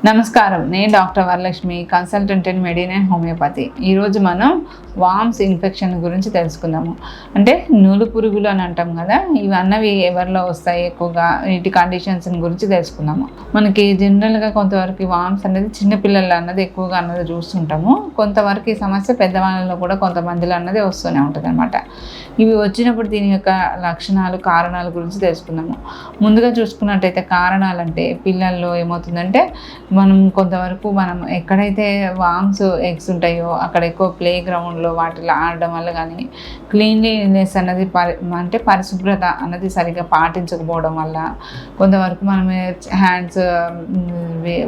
నమస్కారం, నేను doctor Varalakshmi, consultant in Medinine homeopathy. ఈరోజు మనం వామ్స్ ఇన్ఫెక్షన్ గురించి తెలుసుకుందాము. అంటే నూలు పురుగులు అని అంటాం కదా, ఇవన్నవి ఎవరిలో వస్తాయి ఎక్కువగా, వీటి కండిషన్స్ గురించి తెలుసుకుందాము. మనకి జనరల్గా కొంతవరకు వామ్స్ అనేది చిన్నపిల్లలు అన్నది ఎక్కువగా అన్నది చూస్తుంటాము. కొంతవరకు ఈ సమస్య పెద్దవాళ్ళలో కూడా కొంతమందిలో అన్నది వస్తూనే ఉంటుంది అనమాట. ఇవి వచ్చినప్పుడు దీని యొక్క లక్షణాలు, కారణాల గురించి తెలుసుకుందాము. ముందుగా చూసుకున్నట్టయితే కారణాలంటే పిల్లల్లో ఏమవుతుందంటే కొంతవరకు ఎక్కడైతే వామ్స్ ఎగ్స్ ఉంటాయో అక్కడ ఎక్కువ ప్లే గ్రౌండ్లో వాటిలో ఆడడం వల్ల కానీ, క్లీన్లీనెస్ అన్నది అంటే పరిశుభ్రత అన్నది సరిగ్గా పాటించకపోవడం వల్ల, కొంతవరకు హ్యాండ్స్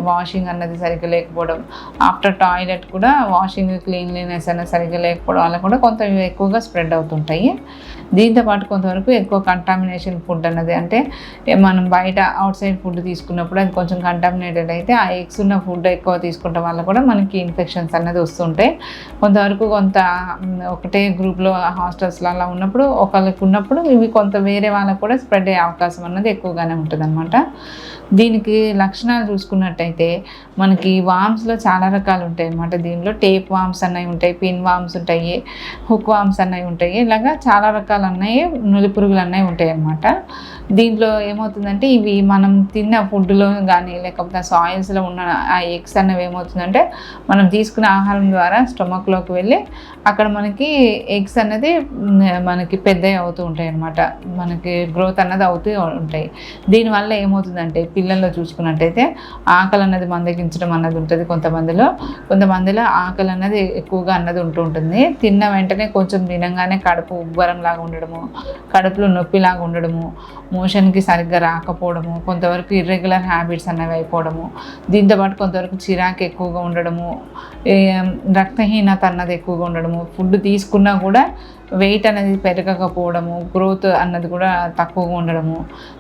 వాషింగ్ అన్నది సరిగ్గా లేకపోవడం, ఆఫ్టర్ టాయిలెట్ కూడా వాషింగ్ క్లీన్లీనెస్ అన్నది సరిగ్గా లేకపోవడం వల్ల కూడా కొంత ఎక్కువగా స్ప్రెడ్ అవుతుంటాయి. దీంతోపాటు కొంతవరకు ఎక్కువ కంటామినేషన్ ఫుడ్ అన్నది, అంటే మనం బయట అవుట్ సైడ్ ఫుడ్ తీసుకున్నప్పుడు అది కొంచెం కంటామినేటెడ్ అయితే ఆ ఎగ్స్ ఉన్న ఫుడ్ ఎక్కువ తీసుకుంటాం వల్ల కూడా మనకి ఇన్ఫెక్షన్స్ అన్నది వస్తుంటాయి. కొంతవరకు ఒకటే గ్రూప్లో హాస్టల్స్లో అలా ఉన్నప్పుడు ఒకళ్ళకి ఉన్నప్పుడు ఇవి వేరే వాళ్ళకు కూడా స్ప్రెడ్ అయ్యే అవకాశం అన్నది ఎక్కువగానే ఉంటుంది అనమాట. దీనికి లక్షణాలు చూసుకున్నట్టయితే మనకి వామ్స్లో చాలా రకాలు ఉంటాయి అన్నమాట. దీనిలో టేప్ వామ్స్ అన్నవి ఉంటాయి, పిన్ వామ్స్ ఉంటాయి, హుక్ వామ్స్ అన్నవి ఉంటాయి, ఇలాగా చాలా రకాలు అన్నవి నులి పురుగులు అన్నవి ఉంటాయి అన్నమాట. దీంట్లో ఏమవుతుందంటే ఇవి మనం తిన్న ఫుడ్లో కానీ లేకపోతే సాయిల్స్లో ఉన్న ఆ ఎగ్స్ అన్నవి ఏమవుతుందంటే మనం తీసుకున్న ఆహారం ద్వారా స్టొమక్లోకి వెళ్ళి అక్కడ మనకి ఎగ్స్ అన్నది మనకి పెద్దవి అవుతూ ఉంటాయి అన్నమాట. మనకి గ్రోత్ అన్నది అవుతూ ఉంటాయి. దీనివల్ల ఏమవుతుందంటే పిల్లల్లో చూసుకున్నట్టయితే ఆకలి అన్నది మందగించడం అన్నది ఉంటుంది. కొంతమందిలో ఆకలి అన్నది ఎక్కువగా అన్నది ఉంటుంది. తిన్న వెంటనే కొంచెం తినంగానే కడుపు ఉబ్బరం లాగా ఉండడము, కడుపులో నొప్పిలాగా ఉండడము, మోషన్కి సరిగ్గా రాకపోవడము, కొంతవరకు ఇర్రెగ్యులర్ హ్యాబిట్స్ అనేవి అయిపోవడము, దీంతోపాటు కొంతవరకు చిరాకు ఎక్కువగా ఉండడము, రక్తహీనత అన్నది ఎక్కువగా ఉండడము, ఫుడ్ తీసుకున్నా కూడా వెయిట్ అనేది పెరగకపోవడము, గ్రోత్ అన్నది కూడా తక్కువగా ఉండడము,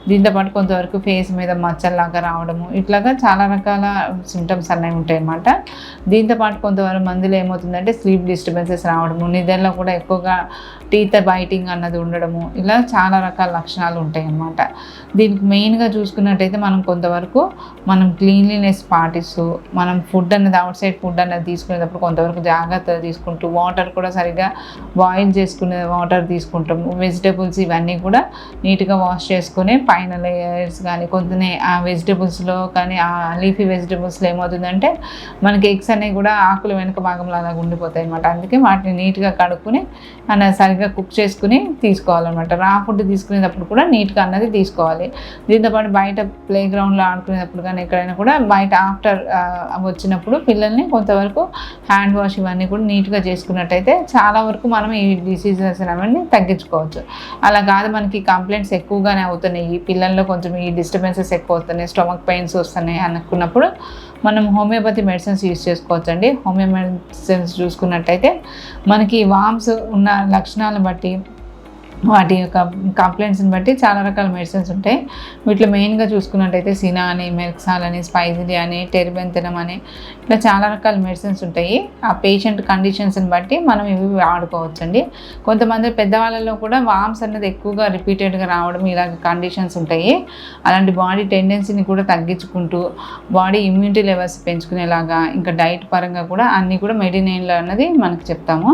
దీంతోపాటు కొంతవరకు ఫేస్ మీద మచ్చల్లాగా రావడము, ఇట్లాగా చాలా రకాల సింటమ్స్ అనేవి ఉంటాయి అన్నమాట. దీంతోపాటు కొంతవరకు మందిలో ఏమవుతుందంటే స్లీప్ డిస్టర్బెన్సెస్ రావడము, నిద్రలో కూడా ఎక్కువగా టీత్ బైటింగ్ అన్నది ఉండడము, ఇలా చాలా రకాల లక్షణాలు ఉంటాయి అన్నమాట. దీనికి మెయిన్గా చూసుకున్నట్టయితే కొంతవరకు క్లీన్లీనెస్ పాటిస్తూ మనం ఫుడ్ అన్నది అవుట్ సైడ్ ఫుడ్ అన్నది తీసుకునేటప్పుడు కొంతవరకు జాగ్రత్తలు తీసుకుంటూ వాటర్ కూడా సరిగ్గా బాయిల్ చేసుకునే వాటర్ తీసుకుంటాము. వెజిటేబుల్స్ ఇవన్నీ కూడా నీట్గా వాష్ చేసుకుని పైన లేయర్స్ కానీ కొంచెం ఆ వెజిటేబుల్స్లో కానీ ఆ లీఫీ వెజిటేబుల్స్లో ఏమవుతుందంటే మనకి ఎగ్స్ అనేవి కూడా ఆకులు వెనుక భాగంలో అలాగ ఉండిపోతాయి అన్నమాట. అందుకే వాటిని నీట్గా కడుక్కుని సరిగ్గా కుక్ చేసుకుని తీసుకోవాలన్నమాట. రా ఫుడ్ తీసుకునేటప్పుడు కూడా నీట్గా అన్నది తీసుకోవాలి. దీంతోపాటు బయట ప్లే గ్రౌండ్లో ఆడుకునేటప్పుడు కానీ ఎక్కడైనా కూడా బయట ఆఫ్టర్ వచ్చినప్పుడు పిల్లల్ని కొంతవరకు హ్యాండ్ వాష్ ఇవన్నీ కూడా నీట్గా చేసుకున్నట్టయితే చాలా వరకు మనం ఈ డిసీజెస్ అవన్నీ తగ్గించుకోవచ్చు. అలా కాదు మనకి కంప్లైంట్స్ ఎక్కువగానే అవుతున్నాయి, పిల్లల్లో కొంచెం ఈ డిస్టర్బెన్సెస్ ఎక్కువ అవుతున్నాయి, స్టొమక్ పెయిన్స్ వస్తున్నాయి అనుకున్నప్పుడు మనం హోమియోపతి మెడిసిన్స్ యూజ్ చేసుకోవచ్చు అండి. హోమియో మెడిసిన్స్ చూసుకున్నట్టయితే మనకి వామ్స్ ఉన్న లక్షణాలను బట్టి వాటి యొక్క కంప్లైంట్స్ని బట్టి చాలా రకాల మెడిసిన్స్ ఉంటాయి. వీటిలో మెయిన్గా చూసుకున్నట్టయితే సినా అని, మెర్క్సాల్ అని, స్పైజిలి అని, టెరిబెంతనం అని, ఇట్లా చాలా రకాల మెడిసిన్స్ ఉంటాయి. ఆ పేషెంట్ కండిషన్స్ని బట్టి మనం ఇవి వాడుకోవచ్చండి. కొంతమంది పెద్దవాళ్ళలో కూడా వామ్స్ అన్నది ఎక్కువగా రిపీటెడ్గా రావడం ఇలాగ కండిషన్స్ ఉంటాయి. అలాంటి బాడీ టెండెన్సీని కూడా తగ్గించుకుంటూ బాడీ ఇమ్యూనిటీ లెవెల్స్ పెంచుకునేలాగా ఇంకా డైట్ పరంగా కూడా అన్నీ కూడా మెడినైన్లో అన్నది మనకు చెప్తాము.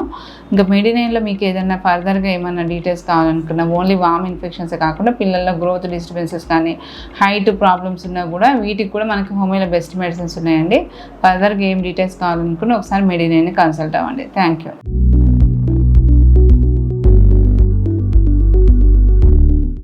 ఇంకా మెడినైన్లో మీకు ఏదైనా ఫర్దర్గా ఏమైనా డీటెయిల్స్ కావాలనుకున్నా ఓన్లీ వామ్ ఇన్ఫెక్షన్స్ కాకుండా పిల్లల్లో గ్రోత్ డిస్టర్బెన్సెస్ కానీ హైట్ ప్రాబ్లమ్స్ ఉన్నా కూడా వీటికి కూడా మనకి హోమియోలో బెస్ట్ మెడిసిన్స్ ఉన్నాయండి. ఫర్దర్గా ఏం డీటెయిల్స్ కావాలనుకున్నా ఒకసారి మెడినైన్ని కన్సల్ట్ అవ్వండి. Thank you.